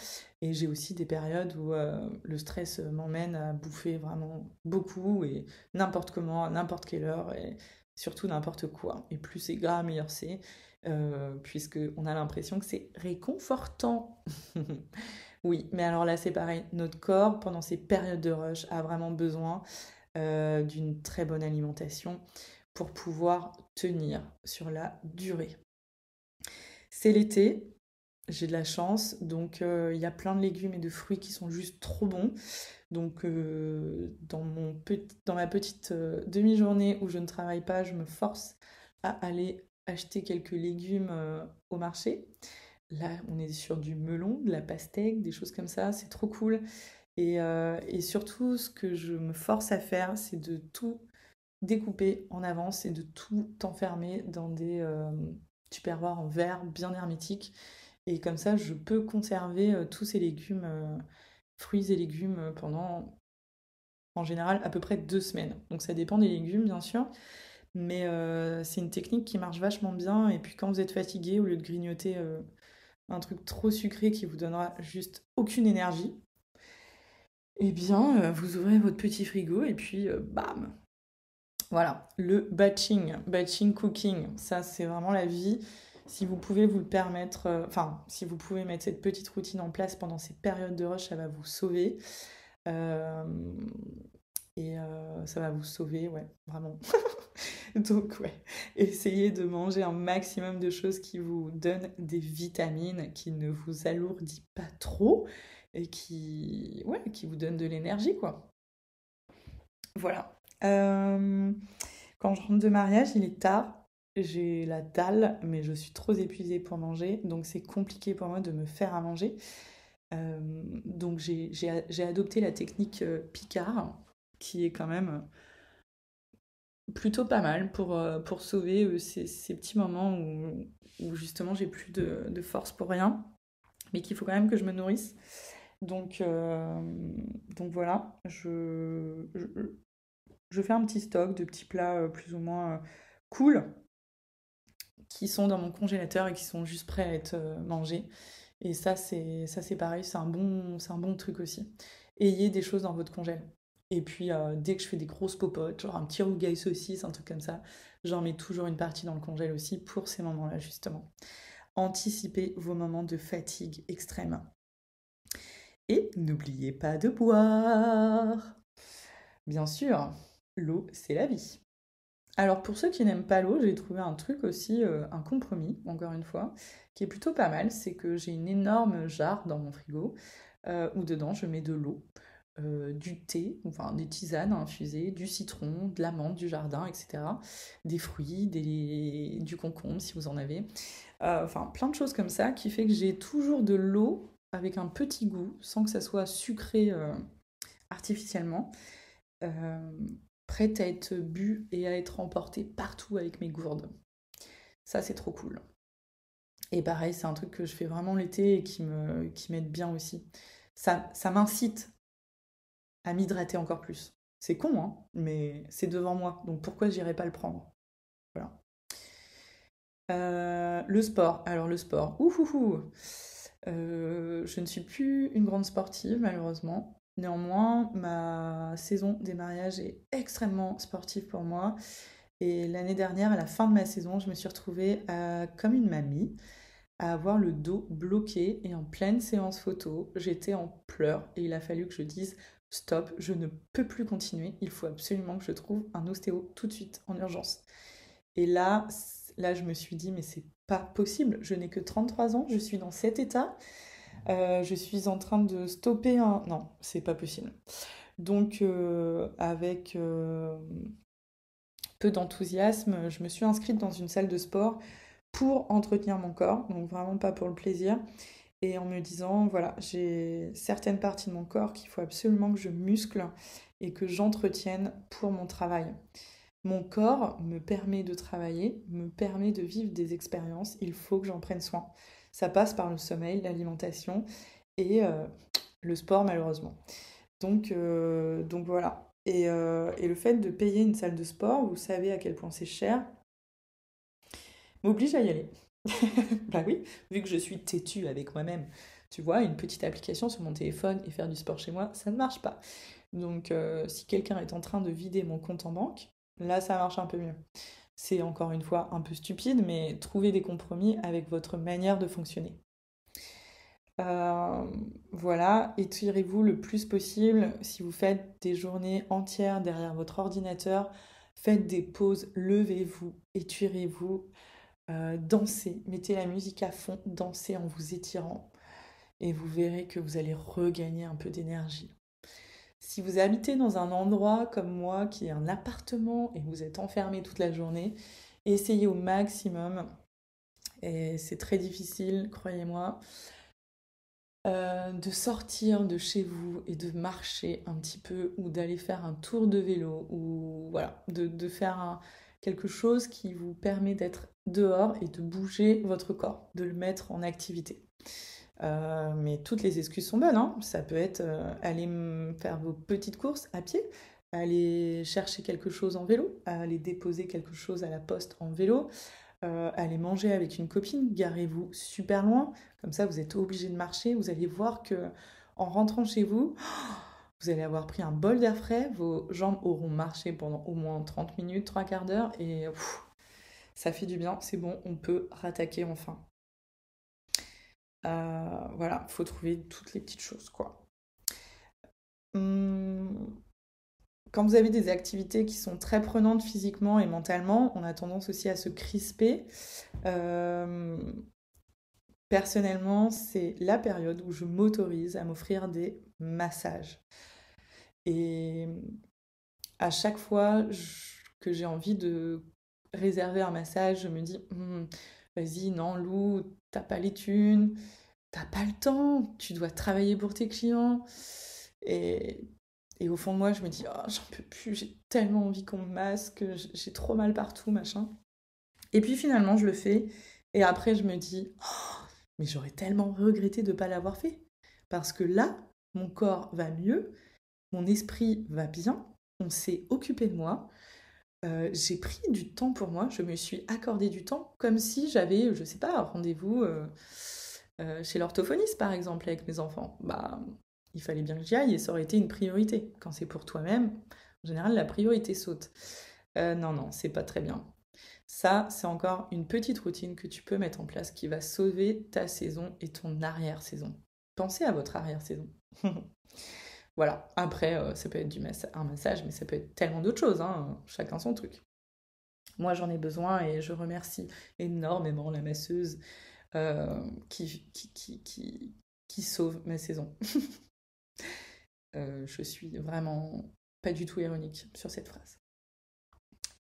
Et j'ai aussi des périodes où le stress m'emmène à bouffer vraiment beaucoup et n'importe comment, à n'importe quelle heure et surtout n'importe quoi. Et plus c'est gras, meilleur c'est, puisque on a l'impression que c'est réconfortant. Oui, mais alors là c'est pareil, notre corps pendant ces périodes de rush a vraiment besoin d'une très bonne alimentation pour pouvoir tenir sur la durée. C'est l'été, j'ai de la chance, donc il y a plein de légumes et de fruits qui sont juste trop bons. Donc dans ma petite demi-journée où je ne travaille pas, je me force à aller acheter quelques légumes au marché. Là, on est sur du melon, de la pastèque, des choses comme ça, c'est trop cool. Et surtout, ce que je me force à faire, c'est de tout découper en avance et de tout enfermer dans des tupperwares en verre bien hermétiques. Et comme ça, je peux conserver tous ces légumes, fruits et légumes, pendant, en général, à peu près 2 semaines. Donc ça dépend des légumes, bien sûr. Mais c'est une technique qui marche vachement bien. Et puis quand vous êtes fatigué, au lieu de grignoter un truc trop sucré qui vous donnera juste aucune énergie, eh bien, vous ouvrez votre petit frigo et puis bam, voilà, le batching cooking, ça c'est vraiment la vie. Si vous pouvez vous le permettre, enfin, si vous pouvez mettre cette petite routine en place pendant ces périodes de rush, ça va vous sauver. Euh, et ça va vous sauver, ouais, vraiment. Donc, ouais, essayez de manger un maximum de choses qui vous donnent des vitamines, qui ne vous alourdit pas trop et qui, ouais, qui vous donnent de l'énergie, quoi. Voilà. Quand je rentre de mariage, il est tard. J'ai la dalle, mais je suis trop épuisée pour manger, donc c'est compliqué pour moi de me faire à manger. Donc j'ai adopté la technique Picard, qui est quand même plutôt pas mal pour sauver ces petits moments où justement j'ai plus de force pour rien, mais qu'il faut quand même que je me nourrisse. Donc, euh, donc voilà, je fais un petit stock de petits plats plus ou moins cool qui sont dans mon congélateur et qui sont juste prêts à être mangés. Et ça c'est pareil, c'est un bon truc aussi. Ayez des choses dans votre congèle. Et puis dès que je fais des grosses popotes, genre un petit rougail saucisse, un truc comme ça, j'en mets toujours une partie dans le congèle aussi pour ces moments-là justement. Anticipez vos moments de fatigue extrême. Et n'oubliez pas de boire. Bien sûr, l'eau, c'est la vie. Alors pour ceux qui n'aiment pas l'eau, j'ai trouvé un truc aussi, un compromis, encore une fois, qui est plutôt pas mal. C'est que j'ai une énorme jarre dans mon frigo où dedans je mets de l'eau, du thé, enfin des tisanes infusées, du citron, de l'amande du jardin, etc. Des fruits, du concombre si vous en avez. Enfin plein de choses comme ça qui fait que j'ai toujours de l'eau avec un petit goût, sans que ça soit sucré artificiellement, prête à être bu et à être emportée partout avec mes gourdes. Ça, c'est trop cool. Et pareil, c'est un truc que je fais vraiment l'été et qui m'aide bien aussi. Ça m'incite à m'hydrater encore plus. C'est con, hein, mais c'est devant moi, donc pourquoi j'irais pas le prendre? Voilà. Le sport. Alors le sport, je ne suis plus une grande sportive, malheureusement. Néanmoins, ma saison des mariages est extrêmement sportive pour moi. Et l'année dernière, à la fin de ma saison, je me suis retrouvée comme une mamie, à avoir le dos bloqué et en pleine séance photo. J'étais en pleurs et il a fallu que je dise stop, je ne peux plus continuer. Il faut absolument que je trouve un ostéo tout de suite, en urgence. Et là, je me suis dit, mais c'est pas possible. Je n'ai que 33 ans, je suis dans cet état. Je suis en train de stopper un... Non, c'est pas possible. Donc, avec peu d'enthousiasme, je me suis inscrite dans une salle de sport pour entretenir mon corps, donc vraiment pas pour le plaisir. Et en me disant, voilà, j'ai certaines parties de mon corps qu'il faut absolument que je muscle et que j'entretienne pour mon travail. Mon corps me permet de travailler, me permet de vivre des expériences, il faut que j'en prenne soin. Ça passe par le sommeil, l'alimentation et le sport malheureusement. Donc voilà. Et le fait de payer une salle de sport, vous savez à quel point c'est cher, m'oblige à y aller. Bah oui, vu que je suis têtue avec moi-même. Tu vois, une petite application sur mon téléphone et faire du sport chez moi, ça ne marche pas. Donc si quelqu'un est en train de vider mon compte en banque, là ça marche un peu mieux. C'est encore une fois un peu stupide, mais trouvez des compromis avec votre manière de fonctionner. Euh, voilà, étirez-vous le plus possible. Si vous faites des journées entières derrière votre ordinateur, faites des pauses, levez-vous, étirez-vous, dansez, mettez la musique à fond, dansez en vous étirant et vous verrez que vous allez regagner un peu d'énergie. Si vous habitez dans un endroit comme moi qui est un appartement et que vous êtes enfermé toute la journée, essayez au maximum, et c'est très difficile, croyez-moi, de sortir de chez vous et de marcher un petit peu ou d'aller faire un tour de vélo ou voilà, de faire quelque chose qui vous permet d'être dehors et de bouger votre corps, de le mettre en activité. Mais toutes les excuses sont bonnes, hein. Ça peut être aller faire vos petites courses à pied, aller chercher quelque chose en vélo, aller déposer quelque chose à la poste en vélo, aller manger avec une copine, garez-vous super loin, comme ça vous êtes obligé de marcher, vous allez voir que en rentrant chez vous, vous allez avoir pris un bol d'air frais, vos jambes auront marché pendant au moins 30 minutes, 3 quarts d'heure, et ça fait du bien, c'est bon, on peut rattaquer enfin. Voilà, faut trouver toutes les petites choses, quoi. Hum, Quand vous avez des activités qui sont très prenantes physiquement et mentalement, on a tendance aussi à se crisper. Euh, Personnellement, c'est la période où je m'autorise à m'offrir des massages. Et à chaque fois que j'ai envie de réserver un massage, je me dis, vas-y, non, Lou, t'as pas les thunes, t'as pas le temps, tu dois travailler pour tes clients. Et, et au fond de moi, je me dis, oh, j'en peux plus, j'ai tellement envie qu'on me masque, j'ai trop mal partout, machin. Et puis finalement, je le fais. Et après, je me dis, oh, mais j'aurais tellement regretté de ne pas l'avoir fait. Parce que là, mon corps va mieux, mon esprit va bien, on s'est occupé de moi, j'ai pris du temps pour moi, je me suis accordé du temps comme si j'avais, je sais pas, un rendez-vous chez l'orthophoniste par exemple avec mes enfants. Bah, il fallait bien que j'y aille et ça aurait été une priorité. Quand c'est pour toi-même, en général, la priorité saute. Non, non, c'est pas très bien. Ça, c'est encore une petite routine que tu peux mettre en place qui va sauver ta saison et ton arrière-saison. Pensez à votre arrière-saison. Voilà. Après, ça peut être un massage, mais ça peut être tellement d'autres choses, hein. Chacun son truc. Moi, j'en ai besoin et je remercie énormément la masseuse qui sauve ma saison. Je suis vraiment pas du tout ironique sur cette phrase.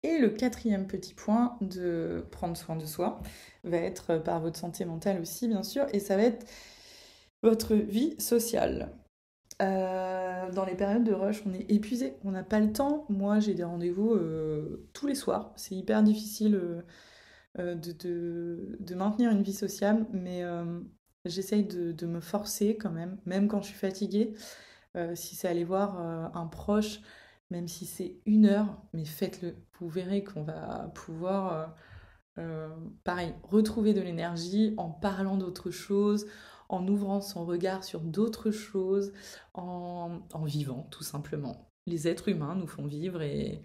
Et le quatrième petit point de prendre soin de soi va être par votre santé mentale aussi, bien sûr, et ça va être Votre vie sociale. Dans les périodes de rush, on est épuisé, on n'a pas le temps. Moi, j'ai des rendez-vous tous les soirs. C'est hyper difficile de maintenir une vie sociale, mais j'essaye de me forcer quand même quand je suis fatiguée. Si c'est aller voir un proche, même si c'est 1 heure, mais faites-le. Vous verrez qu'on va pouvoir pareil, retrouver de l'énergie en parlant d'autre chose, en ouvrant son regard sur d'autres choses, en vivant tout simplement. Les êtres humains nous font vivre et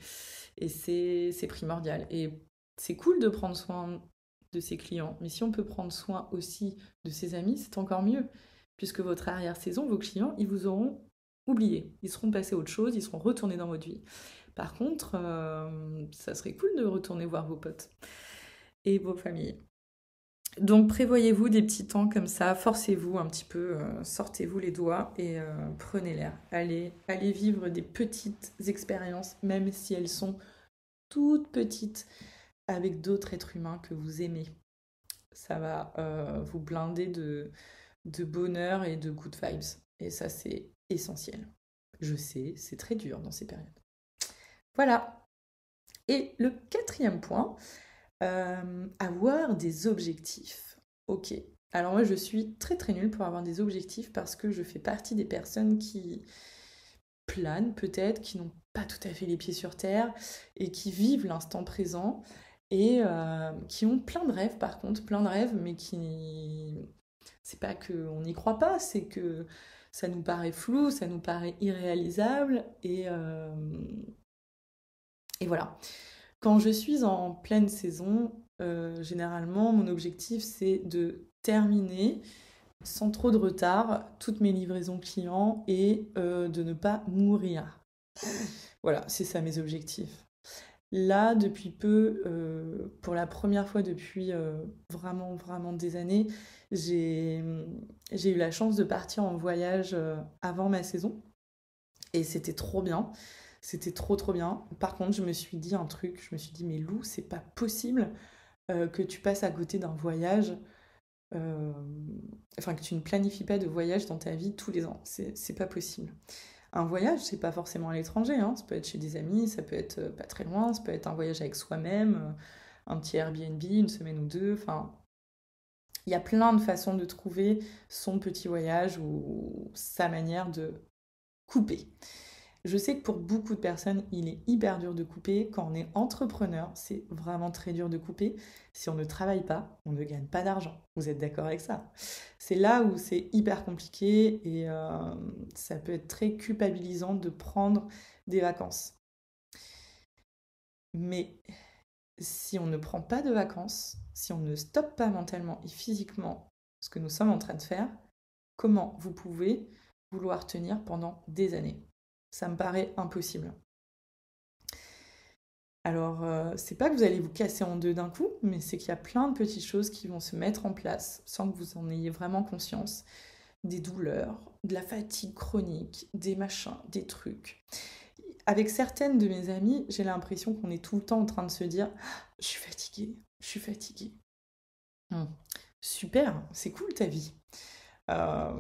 c'est primordial. Et c'est cool de prendre soin de ses clients, mais si on peut prendre soin aussi de ses amis, c'est encore mieux, puisque votre arrière-saison, vos clients, ils vous auront oublié, ils seront passés à autre chose, ils seront retournés dans votre vie. Par contre, ça serait cool de retourner voir vos potes et vos familles. Donc prévoyez-vous des petits temps comme ça, forcez-vous un petit peu, sortez-vous les doigts et prenez l'air. Allez vivre des petites expériences, même si elles sont toutes petites, avec d'autres êtres humains que vous aimez. Ça va vous blinder de bonheur et de good vibes. Et ça, c'est essentiel. Je sais, c'est très dur dans ces périodes. Voilà. Et le 4e point, avoir des objectifs. Ok. Alors moi, je suis très très nulle pour avoir des objectifs parce que je fais partie des personnes qui planent peut-être, qui n'ont pas tout à fait les pieds sur terre et qui vivent l'instant présent et qui ont plein de rêves par contre, plein de rêves, mais qui... C'est pas qu'on n'y croit pas, c'est que ça nous paraît flou, ça nous paraît irréalisable et voilà. Quand je suis en pleine saison, généralement, mon objectif, c'est de terminer sans trop de retard toutes mes livraisons clients et de ne pas mourir. Voilà, c'est ça mes objectifs. Là, depuis peu, pour la première fois depuis vraiment, vraiment des années, j'ai eu la chance de partir en voyage avant ma saison. Et c'était trop bien. C'était trop trop bien. Par contre, je me suis dit un truc. Je me suis dit, mais Lou, c'est pas possible que tu passes à côté d'un voyage. euh, Enfin, que tu ne planifies pas de voyage dans ta vie tous les ans. C'est pas possible. Un voyage, c'est pas forcément à l'étranger, hein. Ça peut être chez des amis, ça peut être pas très loin, ça peut être un voyage avec soi-même, un petit Airbnb, 1 semaine ou 2. Enfin, il y a plein de façons de trouver son petit voyage ou sa manière de couper. Je sais que pour beaucoup de personnes, il est hyper dur de couper. Quand on est entrepreneur, c'est vraiment très dur de couper. Si on ne travaille pas, on ne gagne pas d'argent. Vous êtes d'accord avec ça? C'est là où c'est hyper compliqué et ça peut être très culpabilisant de prendre des vacances. Mais si on ne prend pas de vacances, si on ne stoppe pas mentalement et physiquement ce que nous sommes en train de faire, comment vous pouvez vouloir tenir pendant des années? Ça me paraît impossible. Alors, c'est pas que vous allez vous casser en deux d'un coup, mais c'est qu'il y a plein de petites choses qui vont se mettre en place sans que vous en ayez vraiment conscience. Des douleurs, de la fatigue chronique, des machins, des trucs. Avec certaines de mes amies, j'ai l'impression qu'on est tout le temps en train de se dire je suis fatiguée, je suis fatiguée. Super, c'est cool ta vie. Euh,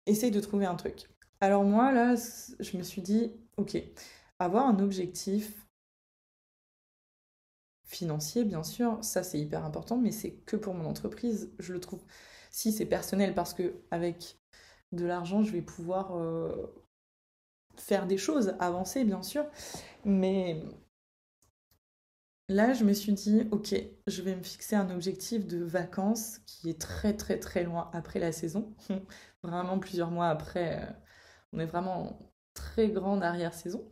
Essaye de trouver un truc. Alors moi, là, je me suis dit, ok, avoir un objectif financier, bien sûr, ça c'est hyper important, mais c'est que pour mon entreprise, je le trouve. Si c'est personnel, parce que avec de l'argent, je vais pouvoir faire des choses, avancer, bien sûr, mais là, je me suis dit, ok, je vais me fixer un objectif de vacances qui est très très très loin après la saison, vraiment plusieurs mois après. On est vraiment en très grande arrière-saison.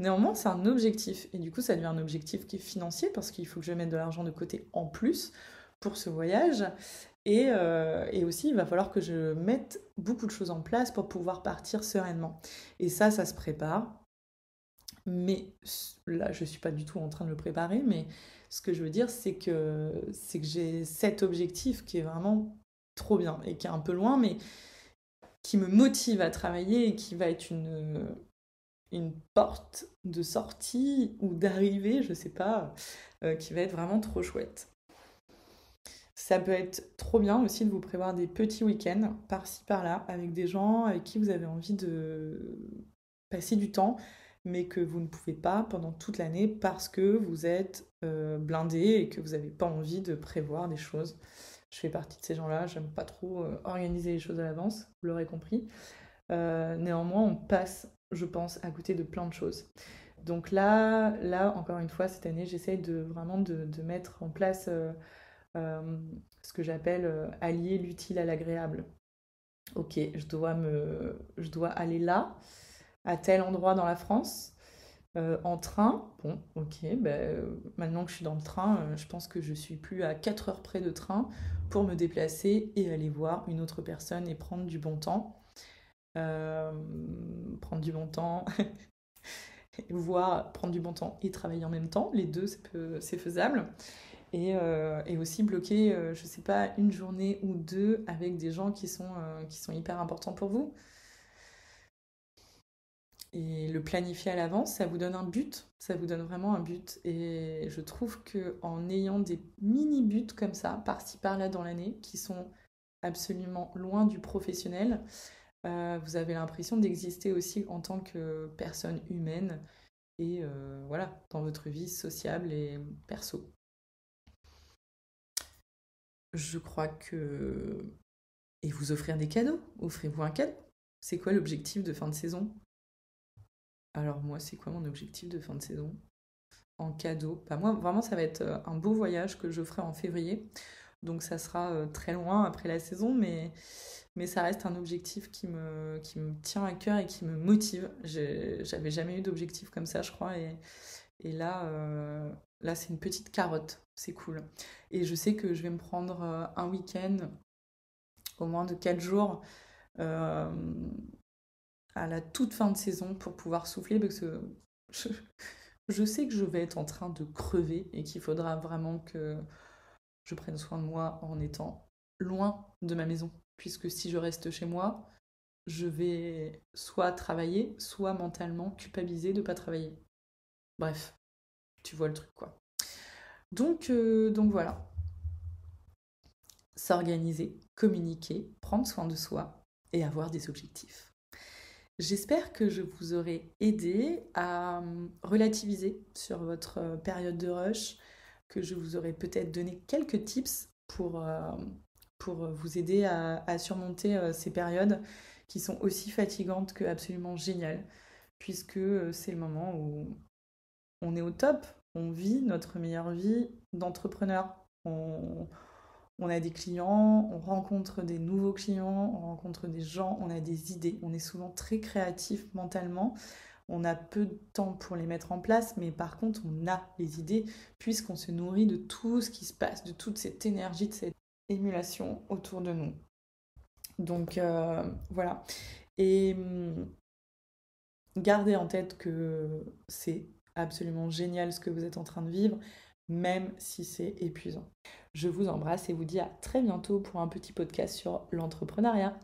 Néanmoins, c'est un objectif. Et du coup, ça devient un objectif qui est financier parce qu'il faut que je mette de l'argent de côté en plus pour ce voyage. Et aussi, il va falloir que je mette beaucoup de choses en place pour pouvoir partir sereinement. Et ça se prépare. Mais là, je ne suis pas du tout en train de le préparer. Mais ce que je veux dire, c'est que j'ai cet objectif qui est vraiment trop bien et qui est un peu loin, mais qui me motive à travailler et qui va être une porte de sortie ou d'arrivée, je sais pas, qui va être vraiment trop chouette. Ça peut être trop bien aussi de vous prévoir des petits week-ends par-ci par-là avec des gens avec qui vous avez envie de passer du temps, mais que vous ne pouvez pas pendant toute l'année parce que vous êtes blindé et que vous n'avez pas envie de prévoir des choses. Je fais partie de ces gens-là, j'aime pas trop organiser les choses à l'avance, vous l'aurez compris. Néanmoins, on passe, je pense, à côté de plein de choses. Donc là, encore une fois, cette année, j'essaye vraiment de mettre en place euh, ce que j'appelle allier l'utile à l'agréable. Ok, je dois aller là, à tel endroit dans la France, en train. Bon, ok, maintenant que je suis dans le train, je pense que je suis plus à 4 heures près de train pour me déplacer et aller voir une autre personne et prendre du bon temps. Euh, prendre du bon temps, voire prendre du bon temps et travailler en même temps. Les deux, c'est faisable. Et aussi bloquer, je sais pas, une journée ou deux avec des gens qui sont hyper importants pour vous. Et le planifier à l'avance, ça vous donne un but, ça vous donne vraiment un but. Et je trouve que en ayant des mini-buts comme ça, par-ci par-là dans l'année, qui sont absolument loin du professionnel, vous avez l'impression d'exister aussi en tant que personne humaine et voilà, dans votre vie sociable et perso. Je crois que... Et vous offrir des cadeaux, offrez-vous un cadeau. C'est quoi l'objectif de fin de saison? Alors moi, c'est quoi mon objectif de fin de saison? En cadeau. Bah moi, vraiment, ça va être un beau voyage que je ferai en février. Donc ça sera très loin après la saison, mais ça reste un objectif qui me tient à cœur et qui me motive. J'avais jamais eu d'objectif comme ça, je crois, et là, là c'est une petite carotte, c'est cool. Et je sais que je vais me prendre un week-end, au moins de 4 jours, euh, à la toute fin de saison pour pouvoir souffler, parce que je, je sais que je vais être en train de crever et qu'il faudra vraiment que je prenne soin de moi en étant loin de ma maison. Puisque si je reste chez moi, je vais soit travailler, soit mentalement culpabiliser de ne pas travailler. Bref, tu vois le truc quoi. Donc voilà, s'organiser, communiquer, prendre soin de soi et avoir des objectifs. J'espère que je vous aurai aidé à relativiser sur votre période de rush, que je vous aurai peut-être donné quelques tips pour vous aider à surmonter ces périodes qui sont aussi fatigantes que absolument géniales, puisque c'est le moment où on est au top, on vit notre meilleure vie d'entrepreneur. On a des clients, on rencontre des nouveaux clients, on rencontre des gens, on a des idées. On est souvent très créatif mentalement. On a peu de temps pour les mettre en place, mais par contre, on a les idées puisqu'on se nourrit de tout ce qui se passe, de toute cette énergie, de cette émulation autour de nous. Donc voilà. Et gardez en tête que c'est absolument génial ce que vous êtes en train de vivre, même si c'est épuisant. Je vous embrasse et vous dis à très bientôt pour un petit podcast sur l'entrepreneuriat.